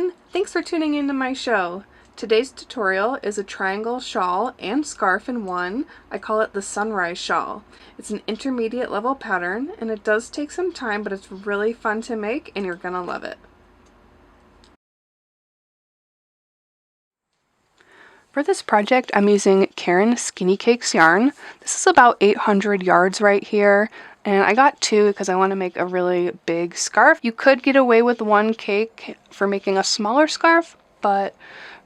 everyone! Thanks for tuning into my show. Today's tutorial is a triangle shawl and scarf in one. I call it the Sunrise Shawl. It's an intermediate level pattern and it does take some time, but it's really fun to make and you're gonna love it. For this project, I'm using Caron Skinny Cakes yarn. This is about 800 yards right here, and I got two because I want to make a really big scarf. You could get away with one cake for making a smaller scarf, but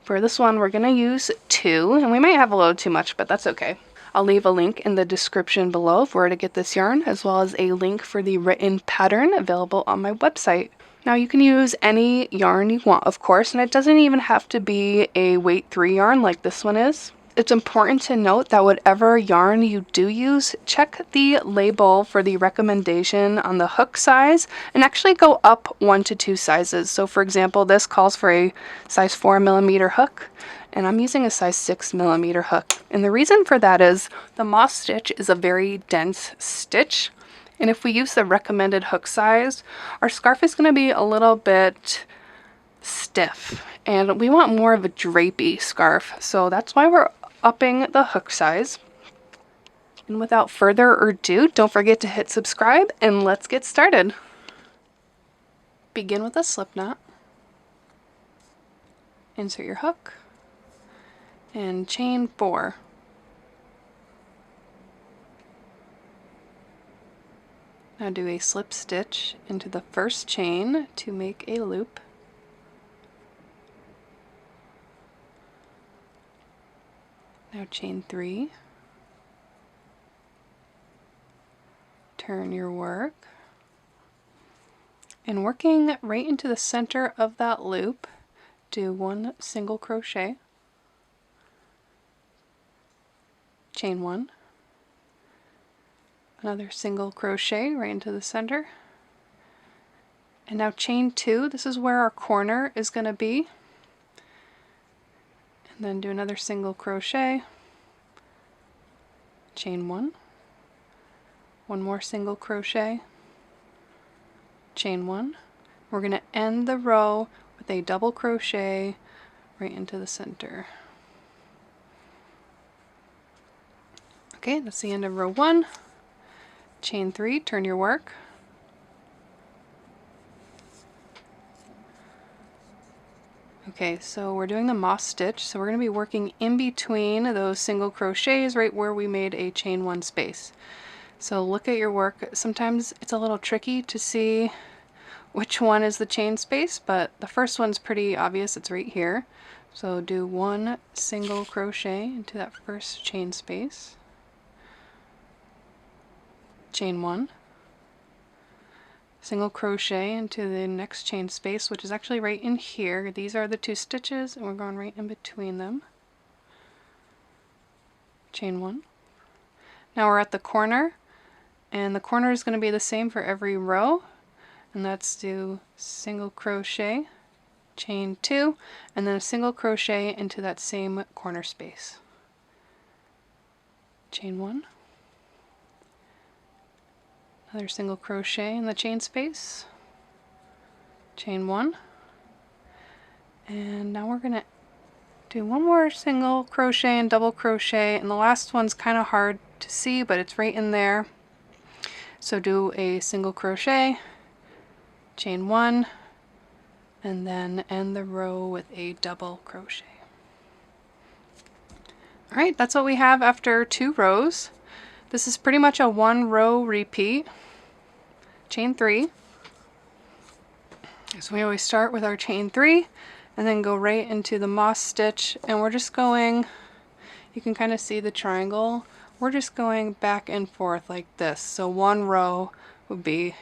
for this one we're going to use two, and we might have a little too much, but that's okay. I'll leave a link in the description below for where to get this yarn, as well as a link for the written pattern available on my website. Now you can use any yarn you want, of course, and it doesn't even have to be a weight 3 yarn like this one is. It's important to note that whatever yarn you do use, check the label for the recommendation on the hook size and actually go up 1 to 2 sizes. So for example, this calls for a size 4mm hook, and I'm using a size 6mm hook. And the reason for that is the moss stitch is a very dense stitch. And if we use the recommended hook size, our scarf is going to be a little bit stiff. And we want more of a drapey scarf. So that's why we're upping the hook size. And without further ado, don't forget to hit subscribe and let's get started. Begin with a slip knot. Insert your hook. And chain 4. Now do a slip stitch into the first chain to make a loop. Now chain 3. Turn your work. And working right into the center of that loop, do 1 single crochet. Chain 1. Another single crochet right into the center, and now chain 2. This is where our corner is going to be, and then do another single crochet, chain 1, one more single crochet, chain 1. We're going to end the row with a double crochet right into the center. Okay, that's the end of row 1. Chain 3, turn your work. Okay, so we're doing the moss stitch, so we're going to be working in between those single crochets right where we made a chain 1 space. So look at your work. Sometimes it's a little tricky to see which one is the chain space, but the first one's pretty obvious, it's right here. So do 1 single crochet into that first chain space. Chain 1, single crochet into the next chain space, which is actually right in here. These are the 2 stitches and we're going right in between them. Chain 1. Now we're at the corner, and the corner is going to be the same for every row, and that's do single crochet, chain 2, and then a single crochet into that same corner space. Chain 1. Another single crochet in the chain space, chain 1, and now we're going to do 1 more single crochet and double crochet, and the last one's kind of hard to see, but it's right in there. So do a single crochet, chain 1, and then end the row with a double crochet. Alright, that's what we have after 2 rows. This is pretty much a 1 row repeat. Chain 3. So we always start with our chain 3 and then go right into the moss stitch, and we're just going, you can kind of see the triangle, we're just going back and forth like this. So 1 row would be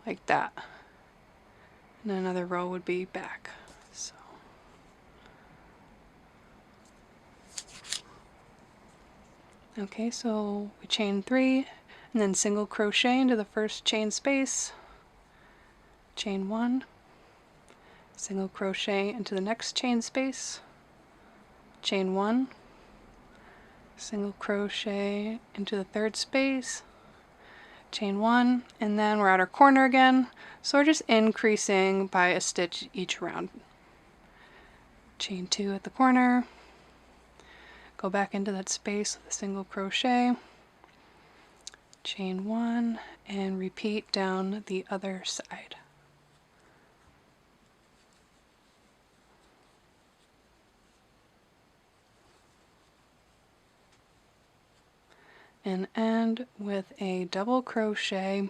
like that, and another row would be back. So okay, so we chain 3 and then single crochet into the first chain space, chain 1, single crochet into the next chain space, chain 1, single crochet into the third space, chain 1, and then we're at our corner again, so we're just increasing by a stitch each round. chain 2 at the corner, go back into that space with a single crochet, chain 1, and repeat down the other side. And end with a double crochet.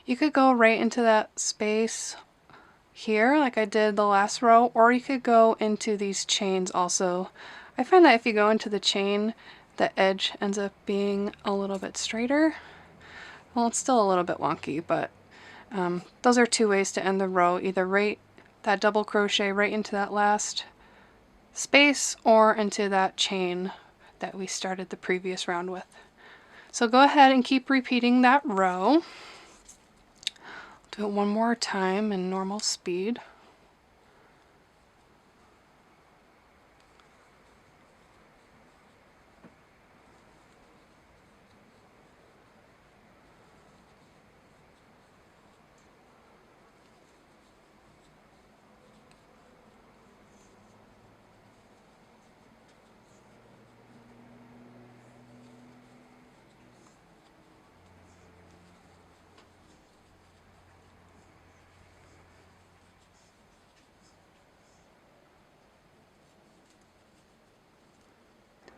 You could go right into that space here like I did the last row, or you could go into these chains also. I find that if you go into the chain, the edge ends up being a little bit straighter. Well, it's still a little bit wonky, but those are two ways to end the row, either right that double crochet right into that last space or into that chain that we started the previous round with. So go ahead and keep repeating that row. Do it one more time in normal speed.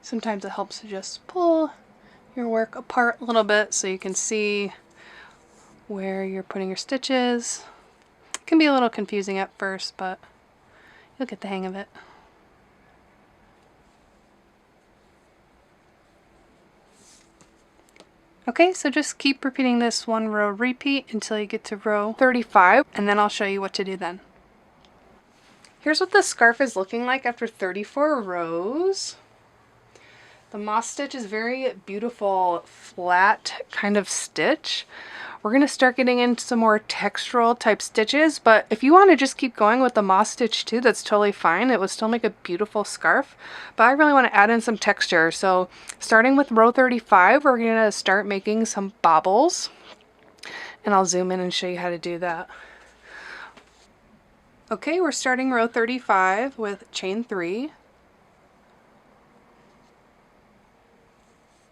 Sometimes it helps to just pull your work apart a little bit so you can see where you're putting your stitches. It can be a little confusing at first, but you'll get the hang of it. Okay, so just keep repeating this one row repeat until you get to row 35, and then I'll show you what to do then. Here's what the scarf is looking like after 34 rows. The moss stitch is very beautiful, flat kind of stitch. We're going to start getting into some more textural type stitches, but if you want to just keep going with the moss stitch too, that's totally fine. It will still make a beautiful scarf, but I really want to add in some texture. So starting with row 35, we're going to start making some bobbles, and I'll zoom in and show you how to do that. Okay, we're starting row 35 with chain 3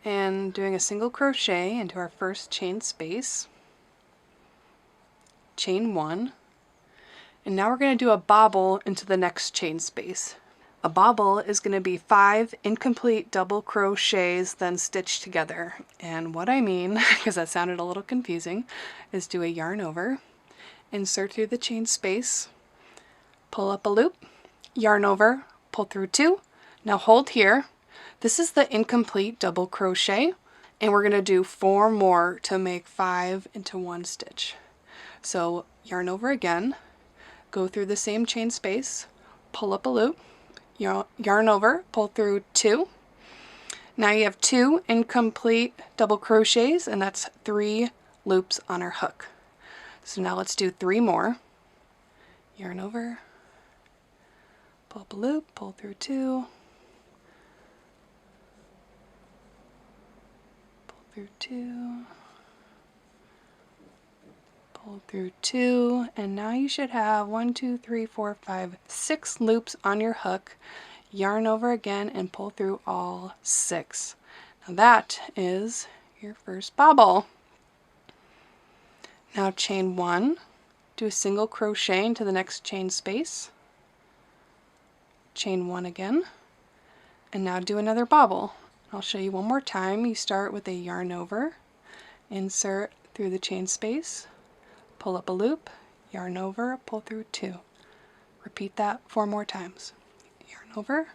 and doing a single crochet into our first chain space, chain 1, and now we're going to do a bobble into the next chain space. A bobble is going to be 5 incomplete double crochets then stitched together, and what I mean, because that sounded a little confusing, is do a yarn over, insert through the chain space, pull up a loop, yarn over, pull through 2, now hold here. This is the incomplete double crochet, and we're going to do 4 more to make 5 into 1 stitch. So yarn over again, go through the same chain space, pull up a loop, yarn over, pull through 2. Now you have 2 incomplete double crochets, and that's 3 loops on our hook. So now let's do 3 more. Yarn over, pull up a loop, pull through 2, through 2, pull through 2, and now you should have 1, 2, 3, 4, 5, 6 loops on your hook. Yarn over again and pull through all 6. Now that is your first bobble. Now chain 1, do a single crochet into the next chain space, chain 1 again, and now do another bobble. I'll show you one more time. You start with a yarn over, insert through the chain space, pull up a loop, yarn over, pull through 2. Repeat that 4 more times. Yarn over,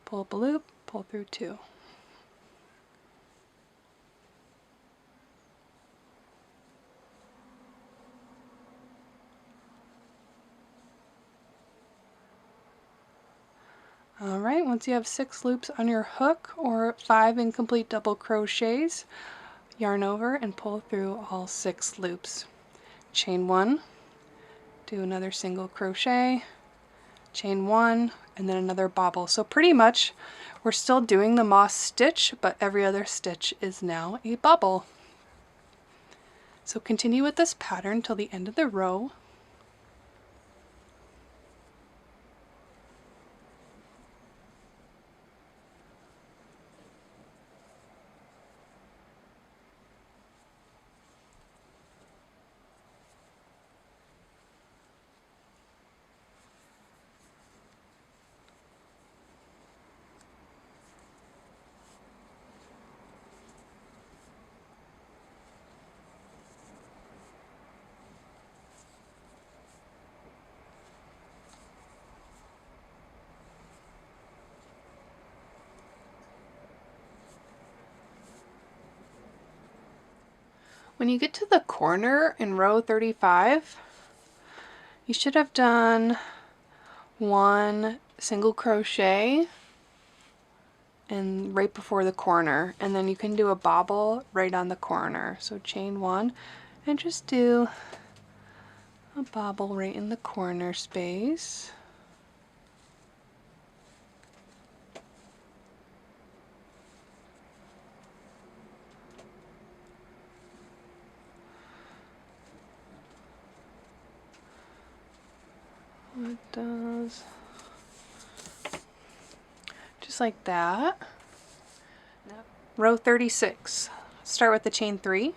pull up a loop, pull through 2. Alright, once you have 6 loops on your hook or 5 incomplete double crochets, yarn over and pull through all 6 loops. Chain 1, do another single crochet, chain 1, and then another bobble. So pretty much we're still doing the moss stitch, but every other stitch is now a bobble. So continue with this pattern till the end of the row. When you get to the corner in row 35, you should have done 1 single crochet and right before the corner, and then you can do a bobble right on the corner. So chain 1 and just do a bobble right in the corner space. It does just like that. Row 36, start with the chain 3.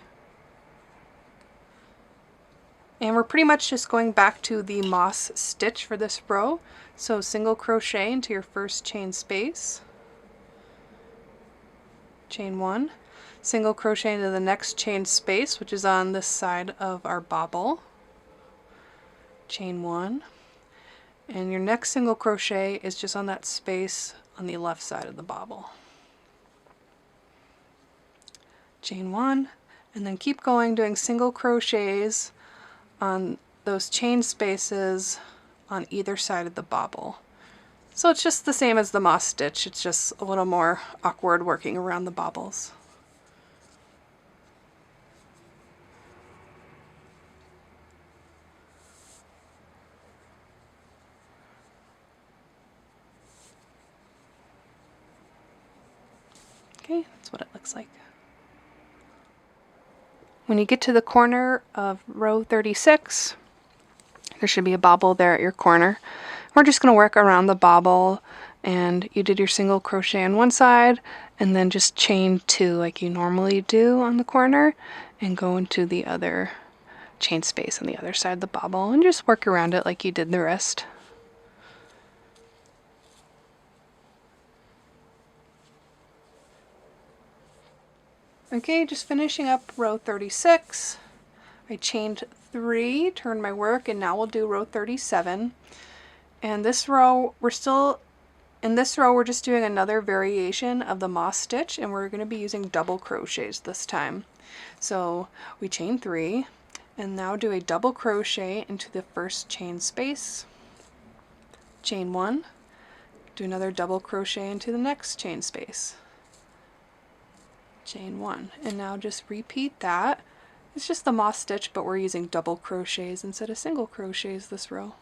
And we're pretty much just going back to the moss stitch for this row. So single crochet into your first chain space, chain 1, single crochet into the next chain space, which is on this side of our bobble, chain 1, and your next single crochet is just on that space on the left side of the bobble, chain 1, and then keep going doing single crochets on those chain spaces on either side of the bobble. So it's just the same as the moss stitch, it's just a little more awkward working around the bobbles. Okay, that's what it looks like. When you get to the corner of row 36, there should be a bobble there at your corner. We're just going to work around the bobble, and you did your single crochet on one side and then just chain 2 like you normally do on the corner and go into the other chain space on the other side of the bobble and just work around it like you did the rest. Okay, just finishing up row 36. I chained 3, turned my work, and now we'll do row 37. And this row, we're just doing another variation of the moss stitch, and we're going to be using double crochets this time. So we chain 3, and now do a double crochet into the first chain space, chain 1, do another double crochet into the next chain space, chain 1, and now just repeat that. It's just the moss stitch, but we're using double crochets instead of single crochets this row.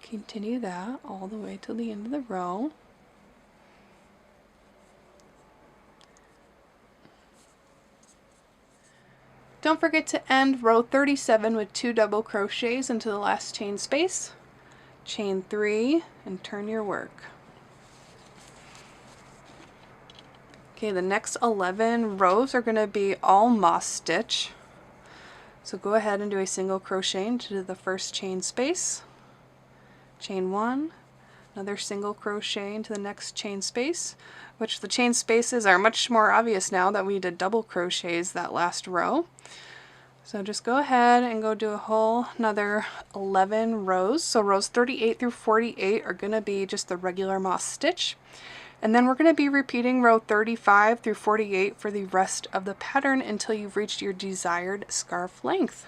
Continue that all the way to the end of the row. Don't forget to end row 37 with 2 double crochets into the last chain space, chain 3, and turn your work. Okay, the next 11 rows are going to be all moss stitch. So go ahead and do a single crochet into the first chain space, chain 1, another single crochet into the next chain space, which the chain spaces are much more obvious now that we did double crochets that last row. So just go ahead and go do a whole another 11 rows. So rows 38 through 48 are going to be just the regular moss stitch. And then we're going to be repeating row 35 through 48 for the rest of the pattern until you've reached your desired scarf length.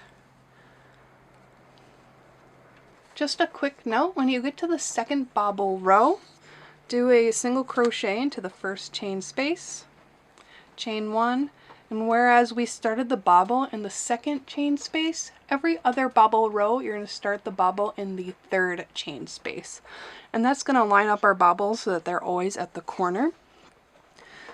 Just a quick note, when you get to the second bobble row, do a single crochet into the first chain space, chain 1, and whereas we started the bobble in the second chain space, every other bobble row you're going to start the bobble in the third chain space. And that's going to line up our bobbles so that they're always at the corner.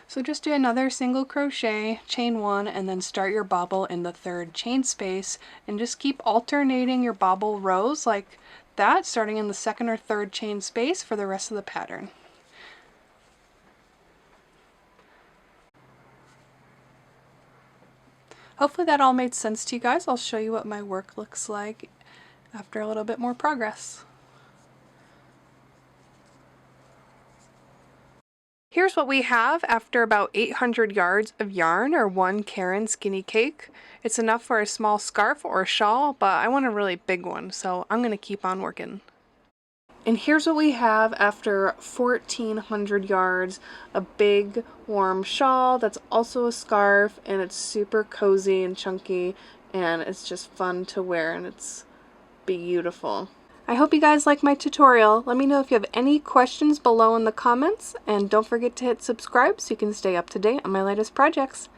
So just do another single crochet, chain 1, and then start your bobble in the third chain space, and just keep alternating your bobble rows like that, starting in the second or third chain space for the rest of the pattern. Hopefully that all made sense to you guys. I'll show you what my work looks like after a little bit more progress. Here's what we have after about 800 yards of yarn, or 1 Caron skinny cake. It's enough for a small scarf or a shawl, but I want a really big one, so I'm going to keep on working. And here's what we have after 1,400 yards. A big warm shawl that's also a scarf, and it's super cozy and chunky, and it's just fun to wear, and it's beautiful. I hope you guys like my tutorial. Let me know if you have any questions below in the comments, and don't forget to hit subscribe so you can stay up to date on my latest projects.